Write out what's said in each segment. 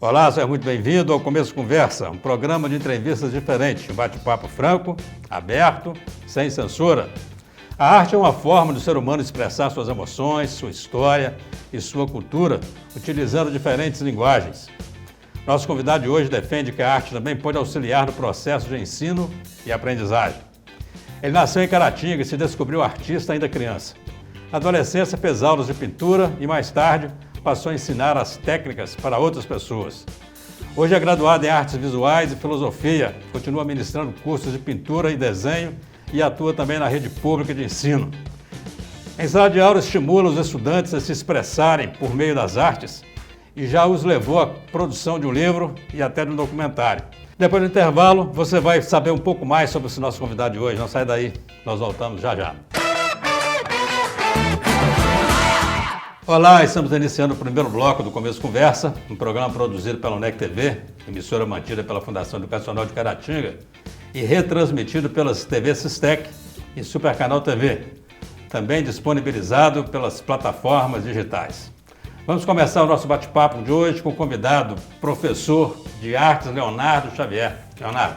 Olá, seja muito bem-vindo ao Começo Conversa, um programa de entrevistas diferente, um bate-papo franco, aberto, sem censura. A arte é uma forma do ser humano expressar suas emoções, sua história e sua cultura, utilizando diferentes linguagens. Nosso convidado de hoje defende que a arte também pode auxiliar no processo de ensino e aprendizagem. Ele nasceu em Caratinga e se descobriu artista ainda criança. Na adolescência fez aulas de pintura e mais tarde passou a ensinar as técnicas para outras pessoas. Hoje é graduado em artes visuais e filosofia, continua ministrando cursos de pintura e desenho e atua também na rede pública de ensino. Em sala de aula estimula os estudantes a se expressarem por meio das artes e já os levou à produção de um livro e até de um documentário. Depois do intervalo, você vai saber um pouco mais sobre esse nosso convidado de hoje. Não sai daí, nós voltamos já já. Olá, estamos iniciando o primeiro bloco do Começo Conversa, um programa produzido pela UNEC TV, emissora mantida pela Fundação Educacional de Caratinga e retransmitido pelas TV Sistec e Supercanal TV, também disponibilizado pelas plataformas digitais. Vamos começar o nosso bate-papo de hoje com o convidado, professor de artes Leonardo Xavier. Leonardo,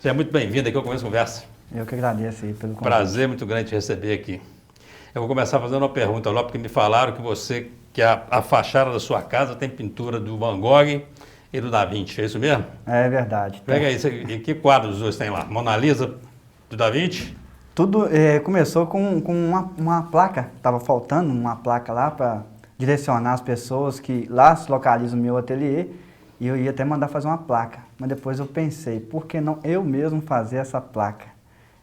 seja muito bem-vindo aqui ao Começo Conversa. Eu que agradeço aí pelo convite. Prazer muito grande te receber aqui. Eu vou começar fazendo uma pergunta lá, porque me falaram que a fachada da sua casa tem pintura do Van Gogh e do Da Vinci, é isso mesmo? É verdade. Pega aí, e que quadros os dois tem lá? Mona Lisa do Da Vinci? Tudo começou com uma placa, estava faltando uma placa lá para direcionar as pessoas que lá se localiza o meu ateliê e eu ia até mandar fazer uma placa, mas depois eu pensei, por que não eu mesmo fazer essa placa?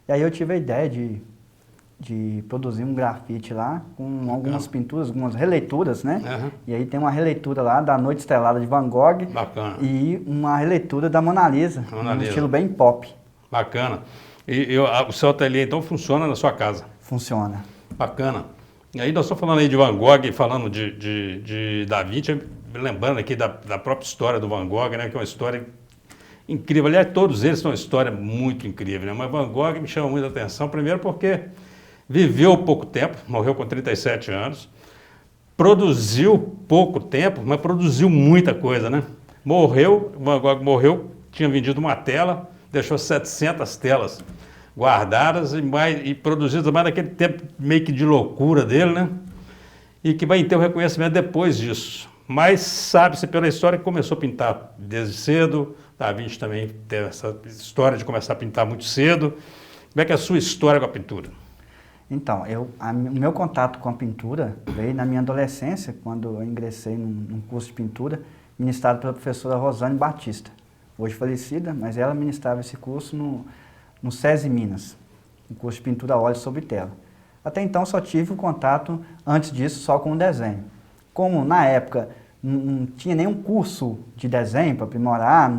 E aí eu tive a ideia de produzir um grafite lá, com algumas pinturas, algumas releituras, né? Uhum. E aí tem uma releitura lá da Noite Estrelada de Van Gogh. Bacana. E uma releitura da Mona Lisa, um estilo bem pop. Bacana. E o seu ateliê, então, funciona na sua casa? Funciona. Bacana. E aí nós estamos falando aí de Van Gogh, falando de Da Vinci, lembrando aqui da própria história do Van Gogh, né? Que é uma história incrível. Aliás, todos eles são uma história muito incrível, né? Mas Van Gogh me chama muita atenção, primeiro porque viveu pouco tempo, morreu com 37 anos, produziu pouco tempo, mas produziu muita coisa, né? Van Gogh morreu, tinha vendido uma tela, deixou 700 telas guardadas e produzidas mais naquele tempo meio que de loucura dele, né? E que vai ter o reconhecimento depois disso. Mas sabe-se pela história que começou a pintar desde cedo, Da Vinci também tem essa história de começar a pintar muito cedo. Como é que é a sua história com a pintura? Então, o meu contato com a pintura veio na minha adolescência, quando eu ingressei num curso de pintura ministrado pela professora Rosane Batista, hoje falecida, mas ela ministrava esse curso no SESI Minas, um curso de pintura a óleo sobre tela. Até então só tive o contato, antes disso, só com o desenho. Como na época não tinha nenhum curso de desenho para aprimorar,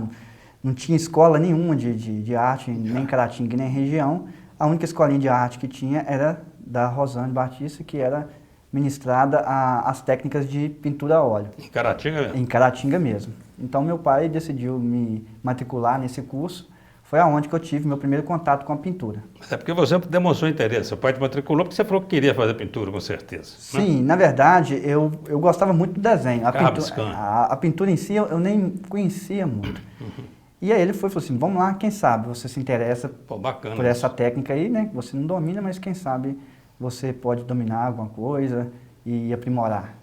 não tinha escola nenhuma de arte, nem em Caratinga, nem em região, a única escolinha de arte que tinha era da Rosane Batista, que era ministrada as técnicas de pintura a óleo. Em Caratinga mesmo? Em Caratinga mesmo. Então meu pai decidiu me matricular nesse curso, foi aonde que eu tive meu primeiro contato com a pintura. Mas é porque você demonstrou interesse, seu pai te matriculou porque você falou que queria fazer pintura, com certeza. Sim, né? Na verdade, eu gostava muito do desenho. A pintura em si eu nem conhecia muito. Uhum. E aí ele falou assim, vamos lá, quem sabe você se interessa por essa técnica aí, né? Você não domina, mas quem sabe você pode dominar alguma coisa e aprimorar,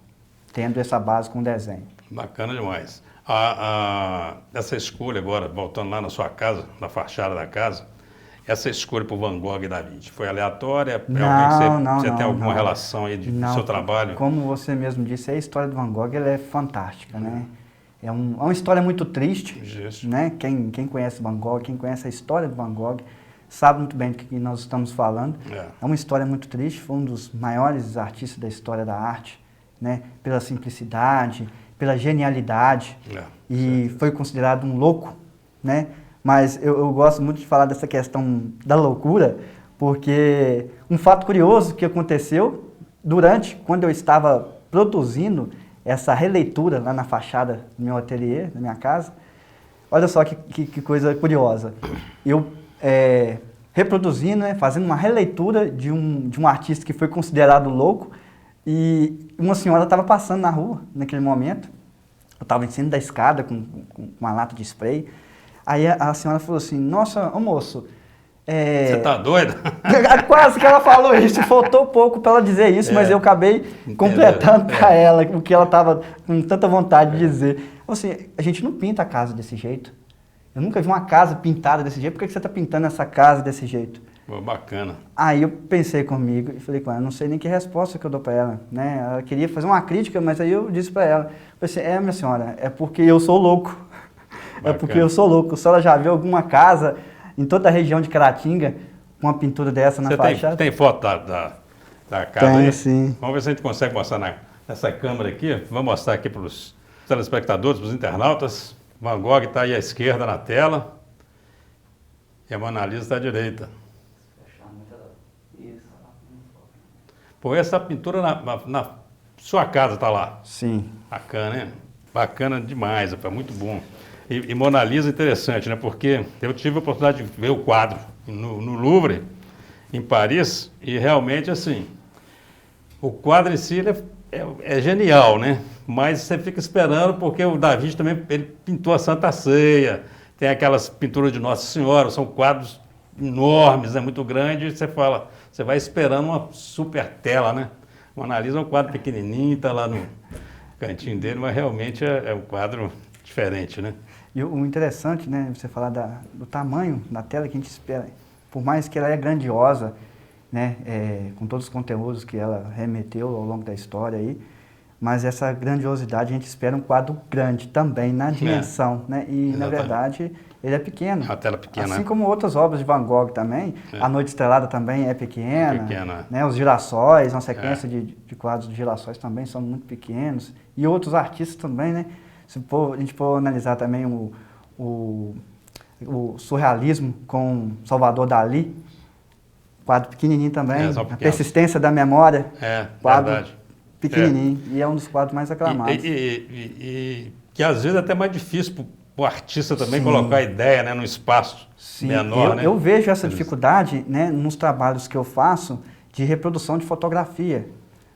tendo essa base com o desenho. Bacana demais. Essa escolha agora, voltando lá na sua casa, na fachada da casa, essa escolha por Van Gogh e Da Vinci, foi aleatória? Você tem alguma relação aí do seu trabalho? Como você mesmo disse, a história do Van Gogh ela é fantástica, né? É uma história muito triste, né? Quem conhece Van Gogh, quem conhece a história do Van Gogh, sabe muito bem do que nós estamos falando. É uma história muito triste, foi um dos maiores artistas da história da arte, né? Pela simplicidade, pela genialidade, e foi considerado um louco, né? Mas eu gosto muito de falar dessa questão da loucura, porque um fato curioso que aconteceu quando eu estava produzindo essa releitura lá na fachada do meu ateliê, da minha casa. Olha só que coisa curiosa. Eu reproduzindo, né, fazendo uma releitura de um artista que foi considerado louco, e uma senhora estava passando na rua naquele momento, Eu estava em cima da escada com uma lata de spray. Aí a senhora falou assim, nossa, ô moço... Você tá doido? Quase que ela falou isso, faltou pouco para ela dizer isso, mas eu acabei completando para ela o que ela estava com tanta vontade de dizer. Assim, a gente não pinta a casa desse jeito. Eu nunca vi uma casa pintada desse jeito, por que você está pintando essa casa desse jeito? Pô, bacana. Aí eu pensei comigo e falei com ela, não sei nem que resposta que eu dou para ela, né? Ela queria fazer uma crítica, mas aí eu disse para ela, falei assim, minha senhora, é porque eu sou louco. Bacana. É porque eu sou louco. A senhora já viu alguma casa em toda a região de Caratinga com uma pintura dessa na fachada? Tem foto da casa aí? Tem, sim. Vamos ver se a gente consegue mostrar nessa câmera aqui. Vamos mostrar aqui para os telespectadores, para os internautas. Van Gogh está aí à esquerda na tela e a Mona Lisa está à direita. Pô, essa pintura na sua casa está lá? Sim. Bacana, né? Bacana demais, foi muito bom. E Mona Lisa interessante, né? Porque eu tive a oportunidade de ver o quadro no Louvre, em Paris, e realmente, assim, o quadro em si é genial, né? Mas você fica esperando, porque o Da Vinci também ele pintou a Santa Ceia, tem aquelas pinturas de Nossa Senhora, são quadros enormes, né? Muito grandes, você vai esperando uma super tela, né? Mona Lisa é um quadro pequenininho, está lá no cantinho dele, mas realmente é um quadro diferente, né? E o interessante, né, você falar do tamanho da tela que a gente espera, por mais que ela é grandiosa, né, com todos os conteúdos que ela remeteu ao longo da história aí, mas essa grandiosidade a gente espera um quadro grande também na dimensão, né, e exatamente. Na verdade ele é pequeno. A tela pequena. Assim como outras obras de Van Gogh também, A Noite Estrelada também é pequena, né, os girassóis, uma sequência de quadros de girassóis também são muito pequenos, e outros artistas também, né. Se a gente for analisar também o surrealismo com Salvador Dalí, quadro pequenininho também, a persistência da memória, quadro verdade. Pequenininho, e é um dos quadros mais aclamados. E que às vezes é até mais difícil para o artista também colocar a ideia, né, num espaço menor. Eu vejo essa dificuldade, né, nos trabalhos que eu faço de reprodução de fotografia.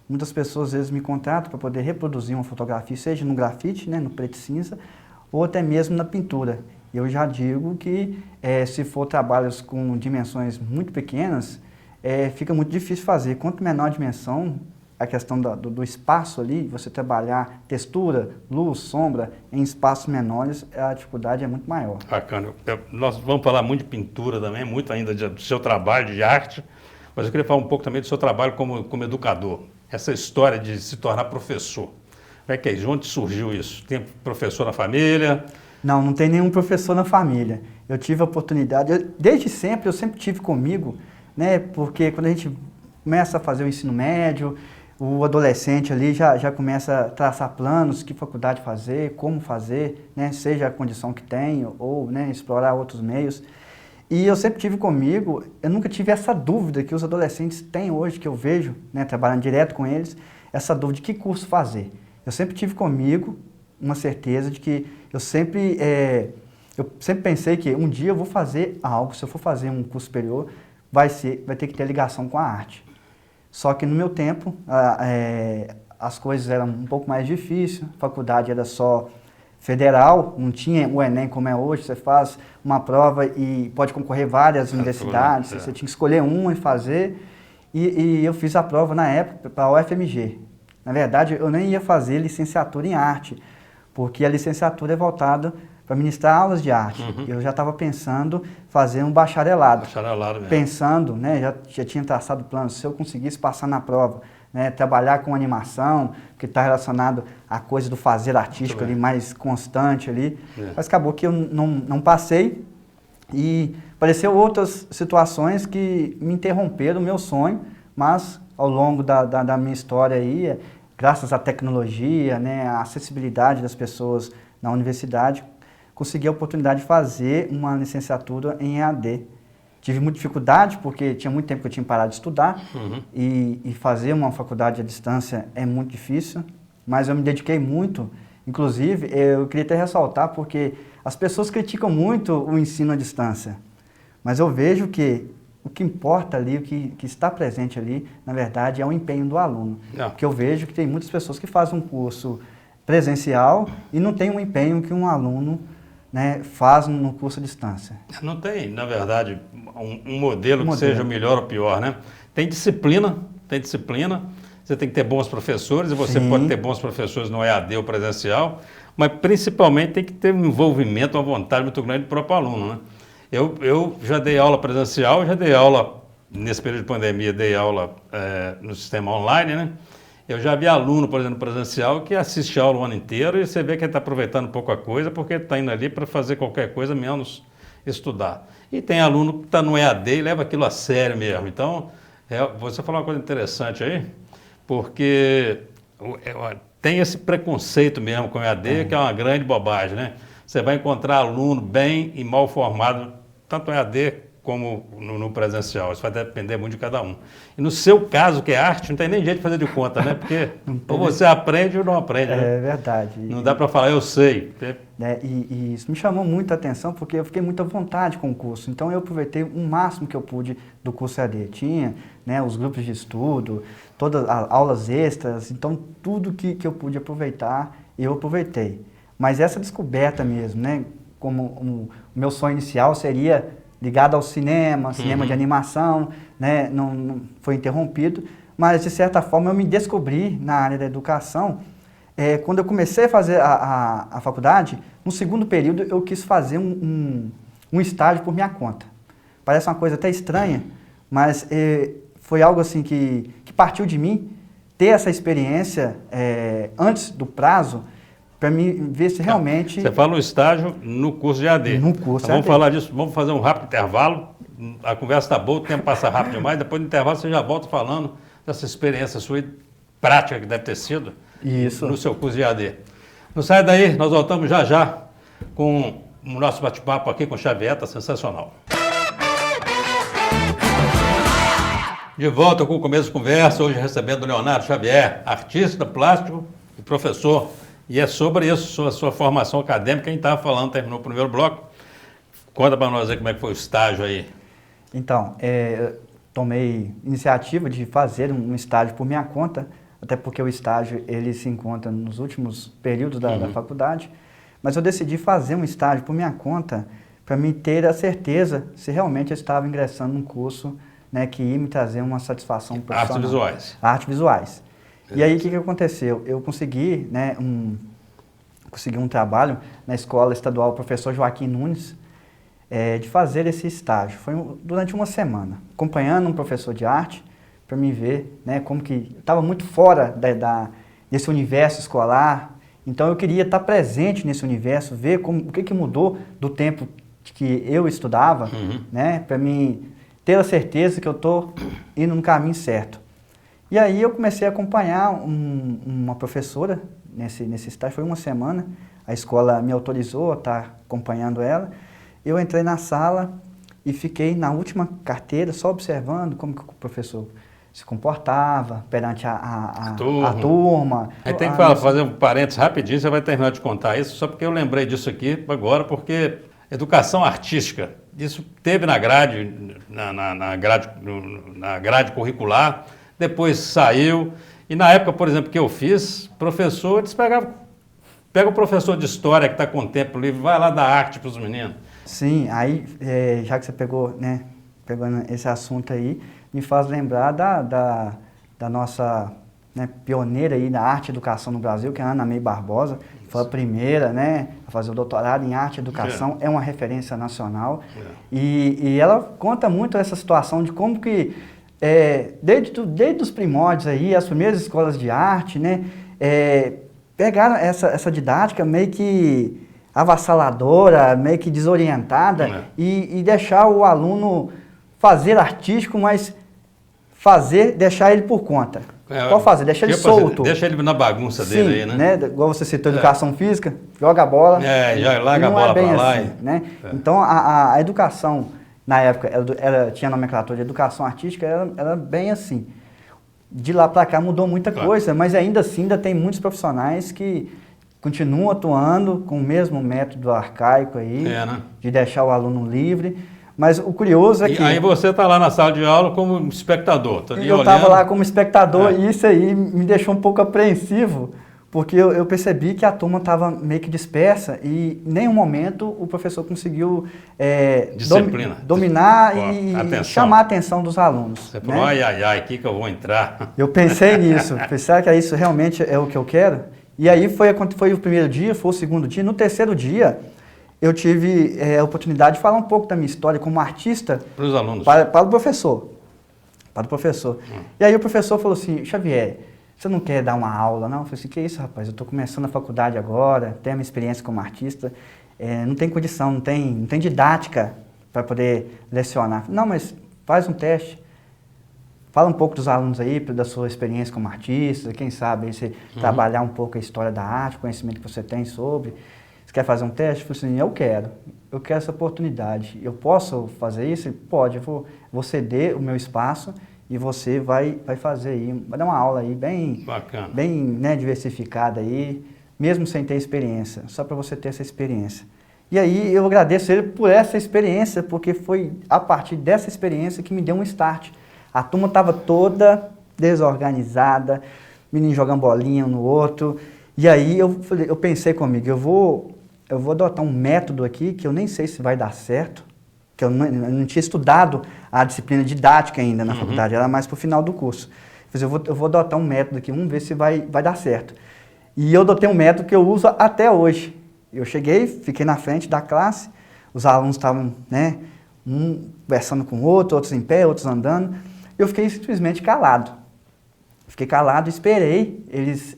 Muitas pessoas às vezes me contratam para poder reproduzir uma fotografia, seja no grafite, né, no preto e cinza, ou até mesmo na pintura. Eu já digo que se for trabalhos com dimensões muito pequenas, fica muito difícil fazer. Quanto menor a dimensão, a questão do espaço ali, você trabalhar textura, luz, sombra, em espaços menores, a dificuldade é muito maior. Bacana. Nós vamos falar muito de pintura também, muito ainda do seu trabalho de arte, mas eu queria falar um pouco também do seu trabalho como educador. Essa história de se tornar professor. Como é que é isso? Onde surgiu isso? Tem professor na família? Não tem nenhum professor na família. Eu tive a oportunidade, desde sempre, eu sempre tive comigo, né? Porque quando a gente começa a fazer o ensino médio, o adolescente ali já começa a traçar planos, que faculdade fazer, como fazer, né? Seja a condição que tem, ou né, explorar outros meios. E eu sempre tive comigo, eu nunca tive essa dúvida que os adolescentes têm hoje, que eu vejo, né, trabalhando direto com eles, essa dúvida de que curso fazer. Eu sempre tive comigo uma certeza de que eu sempre pensei que um dia eu vou fazer algo, se eu for fazer um curso superior, vai ter que ter ligação com a arte. Só que no meu tempo, as coisas eram um pouco mais difíceis, a faculdade era só federal, não tinha o Enem como é hoje, você faz uma prova e pode concorrer várias universidades, você tinha que escolher uma e fazer, e eu fiz a prova na época para a UFMG. Na verdade, eu nem ia fazer licenciatura em arte, porque a licenciatura é voltada para ministrar aulas de arte. Eu já estava pensando fazer um bacharelado. Bacharelado mesmo. Pensando, né, já tinha traçado plano, se eu conseguisse passar na prova, né, trabalhar com animação, que está relacionado à coisa do fazer artístico ali, mais constante ali. Mas acabou que eu não passei e apareceu outras situações que me interromperam o meu sonho, mas ao longo da minha história aí, graças à tecnologia, né, à acessibilidade das pessoas na universidade, consegui a oportunidade de fazer uma licenciatura em EAD. Tive muita dificuldade, porque tinha muito tempo que eu tinha parado de estudar, e fazer uma faculdade à distância é muito difícil, mas eu me dediquei muito. Inclusive, eu queria até ressaltar, porque as pessoas criticam muito o ensino à distância, mas eu vejo que o que importa ali, o que está presente ali, na verdade, é o empenho do aluno. Porque eu vejo que tem muitas pessoas que fazem um curso presencial e não tem um empenho que um aluno, né, faz no curso à distância. Não tem, na verdade, um modelo que seja melhor ou pior, né? Tem disciplina, você tem que ter bons professores, e você pode ter bons professores no EAD ou presencial, mas principalmente tem que ter um envolvimento, uma vontade muito grande do próprio aluno, né? Eu já dei aula presencial, já dei aula, nesse período de pandemia, dei aula no sistema online, né? Eu já vi aluno, por exemplo, presencial, que assiste aula o ano inteiro e você vê que ele está aproveitando pouca coisa porque ele está indo ali para fazer qualquer coisa, menos estudar. E tem aluno que está no EAD e leva aquilo a sério mesmo. Então, você falou uma coisa interessante aí, porque tem esse preconceito mesmo com o EAD, que é uma grande bobagem, né? Você vai encontrar aluno bem e mal formado, tanto no EAD como no presencial. Isso vai depender muito de cada um. E no seu caso, que é arte, não tem nem jeito de fazer de conta, né? Porque ou você aprende ou não aprende. Né? É verdade. Não dá para falar, eu sei. E isso me chamou muita atenção, porque eu fiquei muito à vontade com o curso. Então, eu aproveitei o máximo que eu pude do curso EAD. Tinha, né, os grupos de estudo, todas as aulas extras. Então, tudo que eu pude aproveitar, eu aproveitei. Mas essa descoberta mesmo, né? Como o meu sonho inicial seria ligado ao cinema de animação, né? Não foi interrompido, mas de certa forma eu me descobri na área da educação. Quando eu comecei a fazer a faculdade, no segundo período eu quis fazer um estágio por minha conta. Parece uma coisa até estranha, mas foi algo assim que partiu de mim, ter essa experiência antes do prazo, para mim ver se realmente... Você fala um estágio no curso de AD. No curso Vamos falar disso, vamos fazer um rápido intervalo. A conversa está boa, o tempo passa rápido demais. Depois do intervalo você já volta falando dessa experiência sua prática que deve ter sido no seu curso de AD. Não sai daí, nós voltamos já já com o nosso bate-papo aqui com o Xavier, está sensacional. De volta com o Começo de Conversa, hoje recebendo o Leonardo Xavier, artista plástico e professor. E é sobre isso, sobre a sua formação acadêmica, a gente estava falando, terminou o primeiro bloco. Conta para nós aí como é que foi o estágio aí. Então, tomei iniciativa de fazer um estágio por minha conta, até porque o estágio ele se encontra nos últimos períodos da faculdade, mas eu decidi fazer um estágio por minha conta para me ter a certeza se realmente eu estava ingressando num curso, né, que ia me trazer uma satisfação profissional. Artes visuais. Artes visuais. E aí, o que aconteceu? Eu consegui, né, um trabalho na Escola Estadual Professor Joaquim Nunes, de fazer esse estágio. Foi durante uma semana, acompanhando um professor de arte, para me ver, né, como que estava muito fora desse universo escolar. Então, eu queria estar presente nesse universo, ver o que mudou do tempo que eu estudava, né, para mim ter a certeza que eu estou indo no caminho certo. E aí eu comecei a acompanhar uma professora nesse estágio, foi uma semana, a escola me autorizou a estar acompanhando ela. Eu entrei na sala e fiquei na última carteira só observando como que o professor se comportava perante a turma. Aí tem que fazer um parênteses rapidinho, você vai terminar de contar isso, só porque eu lembrei disso aqui agora, porque educação artística, isso teve na grade curricular, depois saiu, e na época, por exemplo, que eu fiz, professor, eles pega o professor de história que está com o tempo livre, vai lá dar arte para os meninos. Sim, aí, já que você pegou, né, pegando esse assunto aí, me faz lembrar da nossa, né, pioneira aí na arte e educação no Brasil, que é a Ana May Barbosa, que foi a primeira, né, a fazer o doutorado em arte e educação, é uma referência nacional, e ela conta muito essa situação de como que desde os primórdios aí, as primeiras escolas de arte, né, pegaram essa didática meio que avassaladora, meio que desorientada, e deixar o aluno fazer artístico, mas deixar ele por conta. Qual fazer? Deixa ele solto. Deixa ele na bagunça dele aí, né? Igual você citou, educação física, joga a bola. Já larga a bola para lá. Assim, né? Então, a educação, na época, ela tinha nomenclatura de educação artística, era bem assim. De lá para cá mudou muita coisa, mas ainda assim ainda tem muitos profissionais que continuam atuando com o mesmo método arcaico aí, né? De deixar o aluno livre. Mas o curioso é que... Aí você está lá na sala de aula como espectador. Eu estava lá como espectador e isso aí me deixou um pouco apreensivo, porque eu percebi que a turma estava meio que dispersa e em nenhum momento o professor conseguiu dominar e chamar a atenção dos alunos. Você falou, ai, aqui que eu vou entrar. Eu pensei nisso, pensei que isso realmente é o que eu quero. E aí foi o primeiro dia, foi o segundo dia. No terceiro dia, eu tive a oportunidade de falar um pouco da minha história como artista. Para os alunos? Para o professor. Para o professor. E aí o professor falou assim, Xavier, você não quer dar uma aula, não? Eu falei assim, que isso, rapaz? Eu estou começando a faculdade agora, tenho a minha experiência como artista, não tem condição, não tem didática para poder lecionar. Não, mas faz um teste. Fala um pouco dos alunos aí, da sua experiência como artista, quem sabe aí você trabalhar um pouco a história da arte, o conhecimento que você tem sobre. Você quer fazer um teste? Eu falei assim, eu quero essa oportunidade. Eu posso fazer isso? Ele, pode, eu vou ceder o meu espaço e você vai fazer aí, vai dar uma aula aí bem bacana, bem, né, diversificada aí, mesmo sem ter experiência, só para você ter essa experiência. E aí eu agradeço ele por essa experiência, porque foi a partir dessa experiência que me deu um start. A turma estava toda desorganizada, menino jogando bolinha um no outro, e aí eu pensei comigo, eu vou adotar um método aqui que eu nem sei se vai dar certo, que eu não tinha estudado a disciplina didática ainda na faculdade, era mais para o final do curso. Eu vou adotar um método aqui, vamos ver se vai dar certo. E eu adotei um método que eu uso até hoje. Eu cheguei, fiquei na frente da classe, os alunos estavam, né, um conversando com o outro, outros em pé, outros andando. Eu fiquei simplesmente calado. Fiquei calado, esperei eles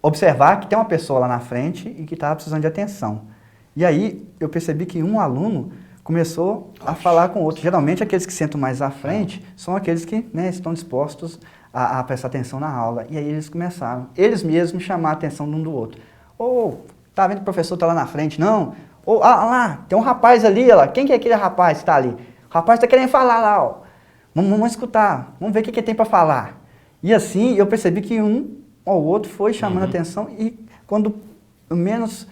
observar que tem uma pessoa lá na frente e que estava precisando de atenção. E aí eu percebi que um aluno começou a falar com o outro. Geralmente aqueles que sentam mais à frente são aqueles que, né, estão dispostos a prestar atenção na aula. E aí eles começaram, eles mesmos, chamar a atenção de um do outro. Tá vendo que o professor está lá na frente? Não. Lá, tem um rapaz ali, ó. Quem que é aquele rapaz que está ali? O rapaz está querendo falar lá, ó. Vamos escutar, vamos ver o que ele tem para falar. E assim eu percebi que um ou outro foi chamando a atenção e quando eu menos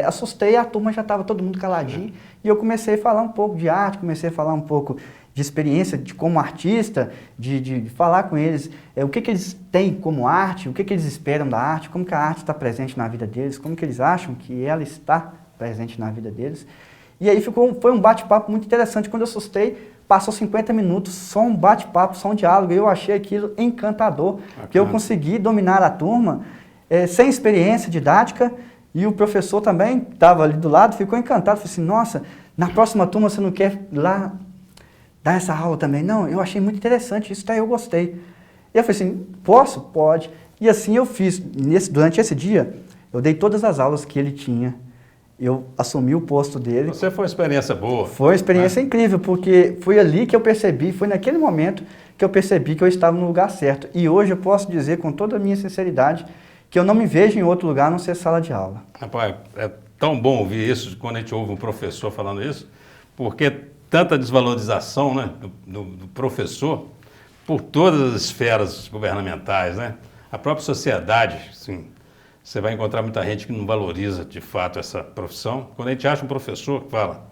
assustei, a turma já estava todo mundo caladinho. E eu comecei a falar um pouco de arte, comecei a falar um pouco de experiência de como artista, de falar com eles o que eles têm como arte, o que eles esperam da arte, como que a arte está presente na vida deles, como que eles acham que ela está presente na vida deles. E aí foi um bate-papo muito interessante. Quando eu assustei, passou 50 minutos, só um bate-papo, só um diálogo, e eu achei aquilo encantador, que eu consegui dominar a turma sem experiência didática, e o professor também, que estava ali do lado, ficou encantado, falou assim, nossa, na próxima turma você não quer ir lá dar essa aula também? Não, eu achei muito interessante isso, eu gostei. E eu falei assim, posso? Pode. E assim eu fiz, durante esse dia, eu dei todas as aulas que ele tinha, eu assumi o posto dele. Você foi uma experiência boa. Foi uma experiência incrível, porque foi ali que eu percebi, foi naquele momento que eu percebi que eu estava no lugar certo. E hoje eu posso dizer com toda a minha sinceridade que eu não me vejo em outro lugar a não ser sala de aula. Rapaz, é tão bom ouvir isso quando a gente ouve um professor falando isso, porque tanta desvalorização, né, do professor por todas as esferas governamentais, né? A própria sociedade, assim, você vai encontrar muita gente que não valoriza de fato essa profissão. Quando a gente acha um professor que fala,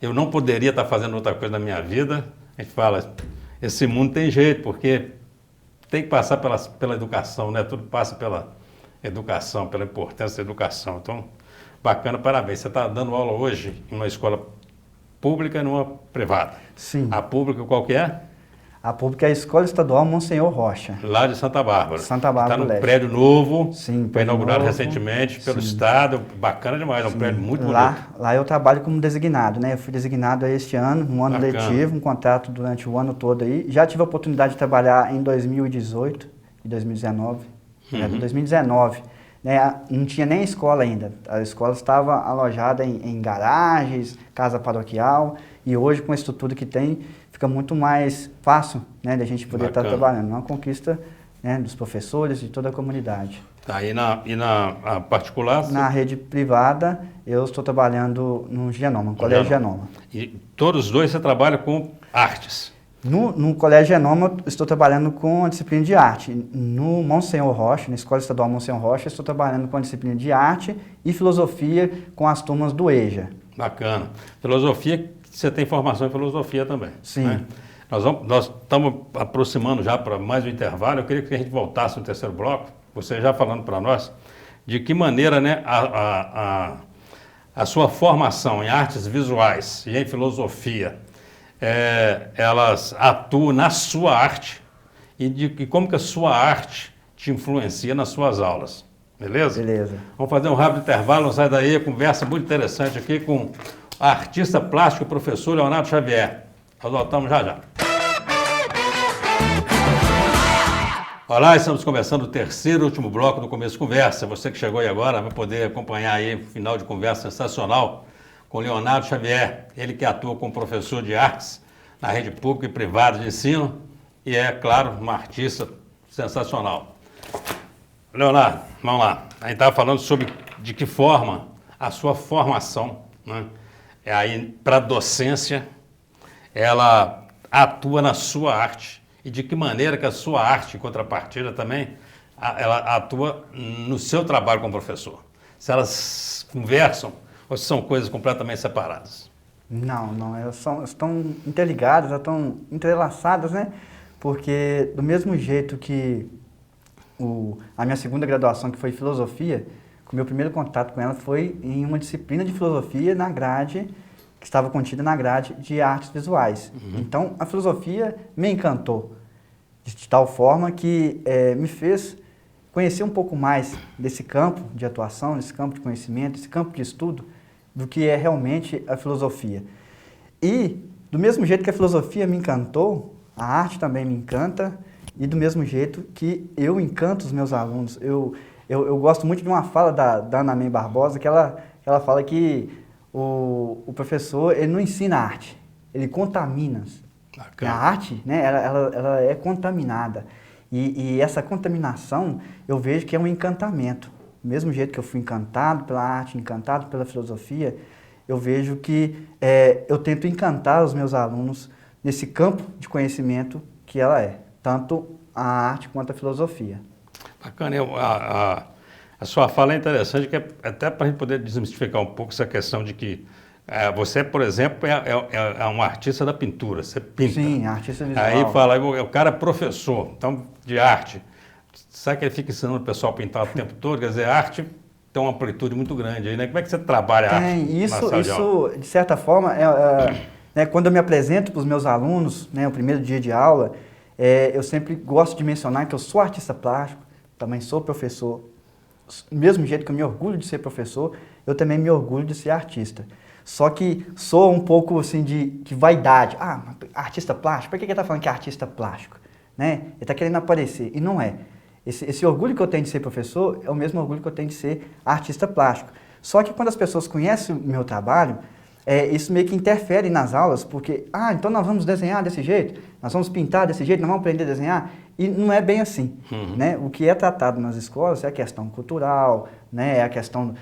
eu não poderia estar fazendo outra coisa na minha vida, a gente fala, esse mundo tem jeito, porque tem que passar pela educação, né? Tudo passa pela educação, pela importância da educação. Então, bacana, parabéns. Você está dando aula hoje em uma escola pública e numa privada. Sim. A pública qual que é? A pública é a Escola Estadual Monsenhor Rocha. Lá de Santa Bárbara. Santa Bárbara Está num prédio novo, sim, foi inaugurado novo, recentemente pelo sim. Estado, bacana demais, é um prédio muito bonito. Lá eu trabalho como designado, né? Eu fui designado este ano, um ano letivo, um contrato durante o ano todo aí. Já tive a oportunidade de trabalhar em 2018 e 2019. Em 2019, né? Não tinha nem escola ainda. A escola estava alojada em garagens, casa paroquial, e hoje com a estrutura que tem, fica muito mais fácil, né, de a gente poder estar trabalhando. É uma conquista, né, dos professores, de toda a comunidade. Tá, e na particular? Na rede privada, eu estou trabalhando no Genoma, no Colégio Genoma. E todos os dois você trabalha com artes? No Colégio Genoma, estou trabalhando com a disciplina de arte. No Monsenhor Rocha, na Escola Estadual Monsenhor Rocha, estou trabalhando com a disciplina de arte e filosofia com as turmas do EJA. Bacana. Filosofia, você tem formação em filosofia também. Sim. Né? Nós estamos aproximando já para mais um intervalo. Eu queria que a gente voltasse no terceiro bloco você já falando para nós, de que maneira, né, a sua formação em artes visuais e em filosofia, elas atuam na sua arte e como que a sua arte te influencia nas suas aulas. Beleza? Beleza. Vamos fazer um rápido intervalo, não sai daí, conversa muito interessante aqui com o artista plástico, professor Leonardo Xavier. Nós voltamos já já. Olá, estamos começando o terceiro e último bloco do Começo de Conversa. Você que chegou aí agora vai poder acompanhar aí o final de conversa sensacional com Leonardo Xavier, ele que atua como professor de artes na rede pública e privada de ensino e é, claro, um artista sensacional. Leonardo, vamos lá. A gente estava falando sobre de que forma a sua formação, né, aí para a docência, ela atua na sua arte. E de que maneira que a sua arte, em contrapartida também, ela atua no seu trabalho como professor? Se elas conversam ou se são coisas completamente separadas? Não, elas estão interligadas, elas estão entrelaçadas, né? Porque do mesmo jeito que a minha segunda graduação, que foi filosofia, o meu primeiro contato com ela foi em uma disciplina de filosofia na grade, que estava contida na grade de artes visuais. Uhum. Então, a filosofia me encantou de tal forma que me fez conhecer um pouco mais desse campo de atuação, desse campo de conhecimento, desse campo de estudo, do que é realmente a filosofia. E, do mesmo jeito que a filosofia me encantou, a arte também me encanta, e do mesmo jeito que eu encanto os meus alunos. Eu gosto muito de uma fala da Ana May Barbosa, que ela fala que o professor, ele não ensina arte, ele contamina. A arte, né, ela é contaminada. E essa contaminação, eu vejo que é um encantamento. Do mesmo jeito que eu fui encantado pela arte, encantado pela filosofia, eu vejo que eu tento encantar os meus alunos nesse campo de conhecimento que ela é, tanto a arte quanto a filosofia. Bacana, a sua fala é interessante, que até para a gente poder desmistificar um pouco essa questão de que você, por exemplo, é um artista da pintura, você pinta. Sim, artista visual. Aí fala, o cara é professor, então, de arte. Sabe que ele fica ensinando o pessoal a pintar o tempo todo? Quer dizer, a arte tem uma amplitude muito grande aí, né? Como é que você trabalha a arte na sala de aula? Isso, de certa forma, né, quando eu me apresento para os meus alunos, né, o primeiro dia de aula, eu sempre gosto de mencionar que eu sou artista plástico, também sou professor. Do mesmo jeito que eu me orgulho de ser professor, eu também me orgulho de ser artista. Só que sou um pouco assim de vaidade. Artista plástico? Por que ele está falando que é artista plástico? Né? Ele está querendo aparecer. E não é. Esse orgulho que eu tenho de ser professor é o mesmo orgulho que eu tenho de ser artista plástico. Só que quando as pessoas conhecem o meu trabalho, isso meio que interfere nas aulas, porque, então nós vamos desenhar desse jeito, nós vamos pintar desse jeito, nós vamos aprender a desenhar, e não é bem assim. Uhum. Né? O que é tratado nas escolas é a questão cultural, né? É a questão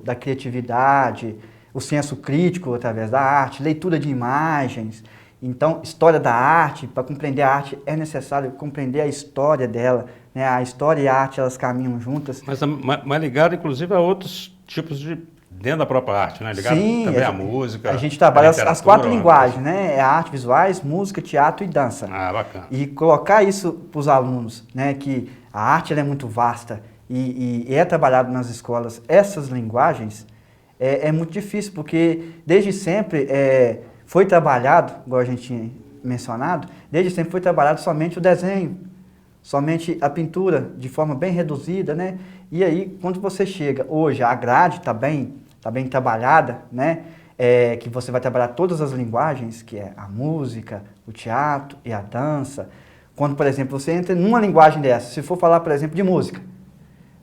da criatividade, o senso crítico através da arte, leitura de imagens. Então, história da arte, para compreender a arte é necessário compreender a história dela, né? A história e a arte, elas caminham juntas. Mas ligado, inclusive, a outros tipos de... dentro da própria arte, né? Ligado também à música. A gente trabalha as 4 linguagens, né? É a arte visuais, música, teatro e dança. Bacana. E colocar isso para os alunos, né? Que a arte ela é muito vasta e é trabalhado nas escolas essas linguagens, é muito difícil, porque desde sempre foi trabalhado, igual a gente tinha mencionado, desde sempre foi trabalhado somente o desenho, somente a pintura, de forma bem reduzida, né? E aí, quando você chega hoje, a grade está bem trabalhada, né? Que você vai trabalhar todas as linguagens, que é a música, o teatro e a dança. Quando, por exemplo, você entra numa linguagem dessa, se for falar, por exemplo, de música,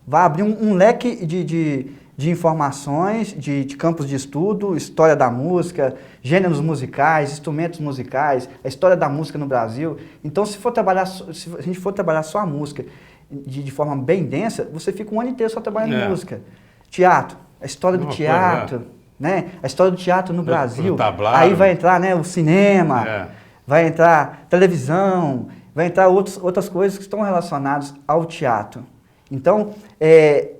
vai abrir um leque de informações, de campos de estudo, história da música, gêneros musicais, instrumentos musicais, a história da música no Brasil. Então, se a gente for trabalhar só a música de forma bem densa, você fica um ano inteiro só trabalhando em música. Teatro, a história do teatro, né? A história do teatro no Brasil. Aí vai entrar, né, o cinema, vai entrar televisão, vai entrar outras coisas que estão relacionadas ao teatro. Então,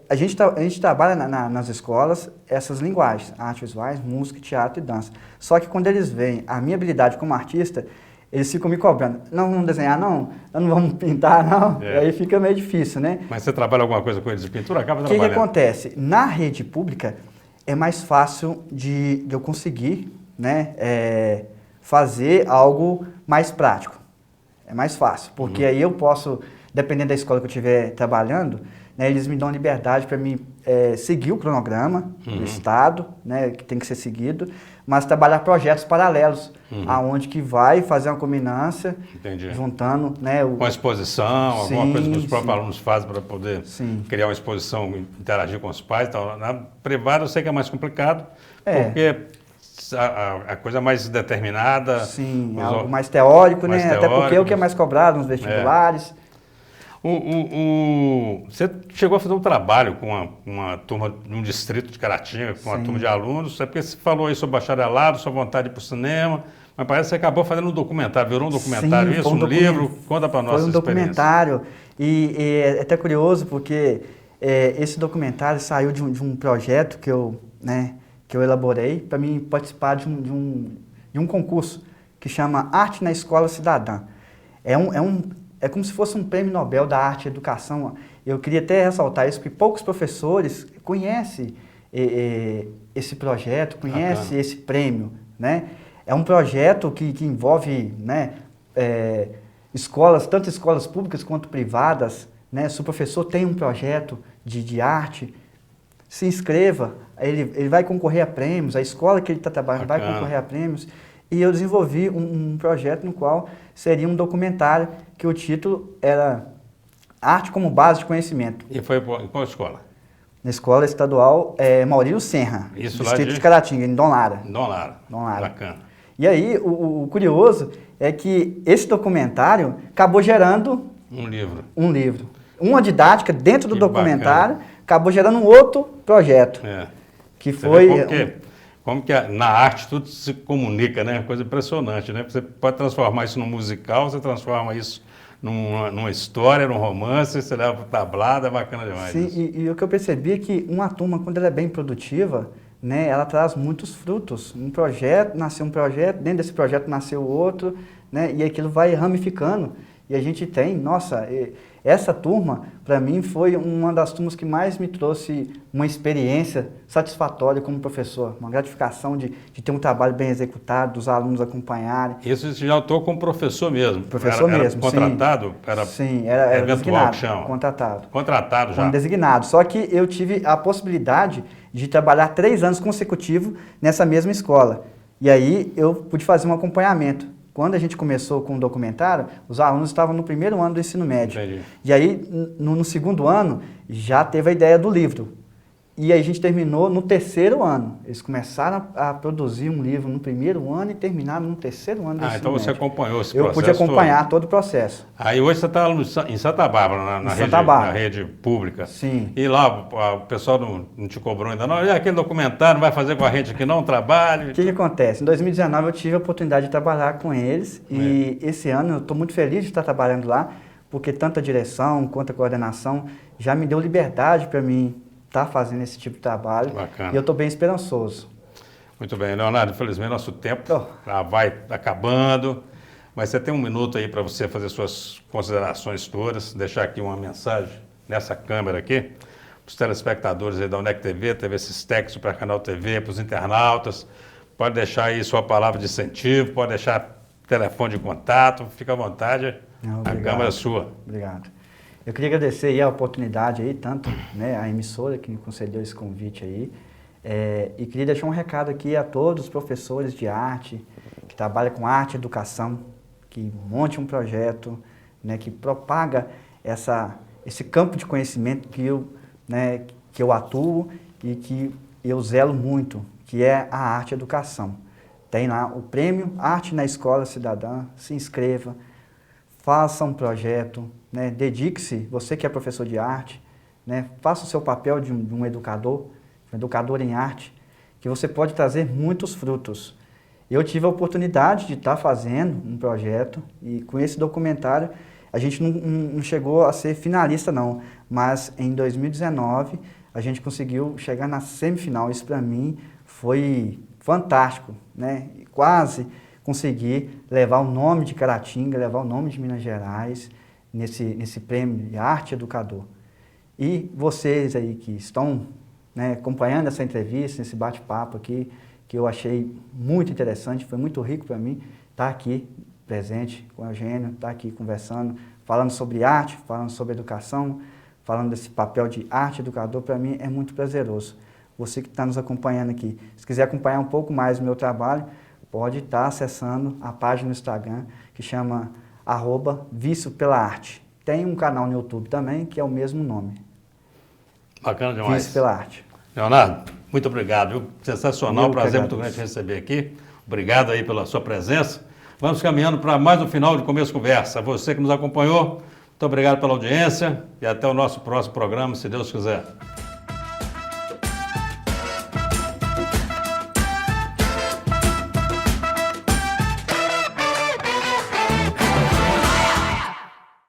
a gente trabalha nas escolas essas linguagens, artes visuais, música, teatro e dança. Só que quando eles veem a minha habilidade como artista, eles ficam me cobrando. Não vamos desenhar, não? Não vamos pintar, não? É. Aí fica meio difícil, né? Mas você trabalha alguma coisa com eles de pintura? Acaba O que trabalhando. acontece? Na rede pública, é mais fácil de eu conseguir, né, fazer algo mais prático. É mais fácil, porque aí eu posso, dependendo da escola que eu estiver trabalhando, né, eles me dão liberdade para mim seguir o cronograma do Estado, né, que tem que ser seguido, mas trabalhar projetos paralelos, aonde que vai fazer uma combinância, Entendi. Juntando, né, Com a exposição, alguma coisa que os próprios sim. alunos fazem para poder Sim. criar uma exposição, interagir com os pais. Então, na privada eu sei que é mais complicado, porque a coisa é mais determinada. Sim, algo mais teórico, mais né? teórico, Até porque é o que é mais cobrado nos vestibulares. Você chegou a fazer um trabalho com uma turma num distrito de Caratinga, com uma turma de alunos, é porque você falou aí sobre bacharelado, sua vontade de ir para o cinema, mas parece que você acabou fazendo um documentário, virou um documentário, Sim, isso, um livro, conta para nós essa experiência. Foi um documentário, e é até curioso porque esse documentário saiu de um projeto que eu elaborei para mim participar de um concurso que chama Arte na Escola Cidadã. É como se fosse um prêmio Nobel da Arte e Educação. Eu queria até ressaltar isso, porque poucos professores conhecem esse projeto, conhecem esse prêmio, né? É um projeto que envolve, né, escolas, tanto escolas públicas quanto privadas, né? Se o professor tem um projeto de arte, se inscreva, ele vai concorrer a prêmios, a escola que ele está trabalhando vai concorrer a prêmios. E eu desenvolvi um projeto no qual seria um documentário que o título era Arte como Base de Conhecimento. E foi em qual escola? Na escola estadual Maurílio Senra, distrito de Caratinga, em Dom Lara. Dom Lara. Bacana. E aí, o curioso é que esse documentário acabou gerando um livro. Uma didática dentro do documentário acabou gerando um outro projeto. Que foi... Como que na arte tudo se comunica, né? Coisa impressionante, né? Você pode transformar isso num musical, você transforma isso numa história, num romance, você leva para o tablado, é bacana demais. Sim, e o que eu percebi é que uma turma, quando ela é bem produtiva, né, ela traz muitos frutos. Nasceu um projeto, dentro desse projeto nasceu outro, né? E aquilo vai ramificando. E a gente tem, nossa, essa turma, para mim, foi uma das turmas que mais me trouxe uma experiência satisfatória como professor, uma gratificação de ter um trabalho bem executado, dos alunos acompanharem. Isso você já atuou como professor mesmo? Professor mesmo, contratado? Sim, era eventual designado, que chama? contratado. Contratado já? Como designado, só que eu tive a possibilidade de trabalhar 3 anos consecutivos nessa mesma escola. E aí eu pude fazer um acompanhamento. Quando a gente começou com o documentário, os alunos estavam no primeiro ano do ensino médio. Entendi. E aí, no segundo ano, já teve a ideia do livro. E aí a gente terminou no 3º ano. Eles começaram a produzir um livro no primeiro ano e terminaram no 3º ano do ensino então você médio. acompanhou esse processo? Eu pude acompanhar todo o processo. Aí hoje você está em Santa Bárbara, na rede pública. Sim. E lá o pessoal não te cobrou ainda não? E aquele documentário não vai fazer com a gente aqui não, um trabalho? O que acontece? Em 2019 eu tive a oportunidade de trabalhar com eles e esse ano eu estou muito feliz de estar trabalhando lá, porque tanto a direção quanto a coordenação já me deu liberdade para mim estar fazendo esse tipo de trabalho. Bacana. E eu estou bem esperançoso. Muito bem, Leonardo, infelizmente nosso tempo já vai acabando, mas você tem um minuto aí para você fazer suas considerações todas, deixar aqui uma mensagem nessa câmera aqui, para os telespectadores aí da UNEC TV, TV Sistex, para Canal TV, para os internautas. Pode deixar aí sua palavra de incentivo, pode deixar telefone de contato, fica à vontade, a câmera é sua. Obrigado. Eu queria agradecer aí a oportunidade aí, tanto, né, a emissora que me concedeu esse convite aí, e queria deixar um recado aqui a todos os professores de arte, que trabalham com arte e educação, que monte um projeto, né, que propaga esse campo de conhecimento que eu atuo e que eu zelo muito, que é a arte e educação. Tem lá o prêmio Arte na Escola Cidadã, se inscreva, faça um projeto, né, dedique-se, você que é professor de arte, né, faça o seu papel de um educador em arte, que você pode trazer muitos frutos. Eu tive a oportunidade de estar fazendo um projeto e com esse documentário a gente não chegou a ser finalista não, mas em 2019 a gente conseguiu chegar na semifinal. Isso para mim foi fantástico, né? Quase conseguir levar o nome de Caratinga, levar o nome de Minas Gerais nesse prêmio de Arte Educador. E vocês aí que estão, né, acompanhando essa entrevista, esse bate-papo aqui, que eu achei muito interessante, foi muito rico para mim estar aqui presente com o Eugênio, estar aqui conversando, falando sobre arte, falando sobre educação, falando desse papel de arte educador, para mim é muito prazeroso. Você que está nos acompanhando aqui, se quiser acompanhar um pouco mais o meu trabalho, pode estar acessando a página no Instagram, que chama @Vício-pela-Arte. Tem um canal no YouTube também, que é o mesmo nome. Bacana demais. Vício pela Arte. Leonardo, muito obrigado, viu? Sensacional, prazer muito grande te receber aqui. Obrigado aí pela sua presença. Vamos caminhando para mais um final de Começo Conversa. Você que nos acompanhou, muito obrigado pela audiência e até o nosso próximo programa, se Deus quiser.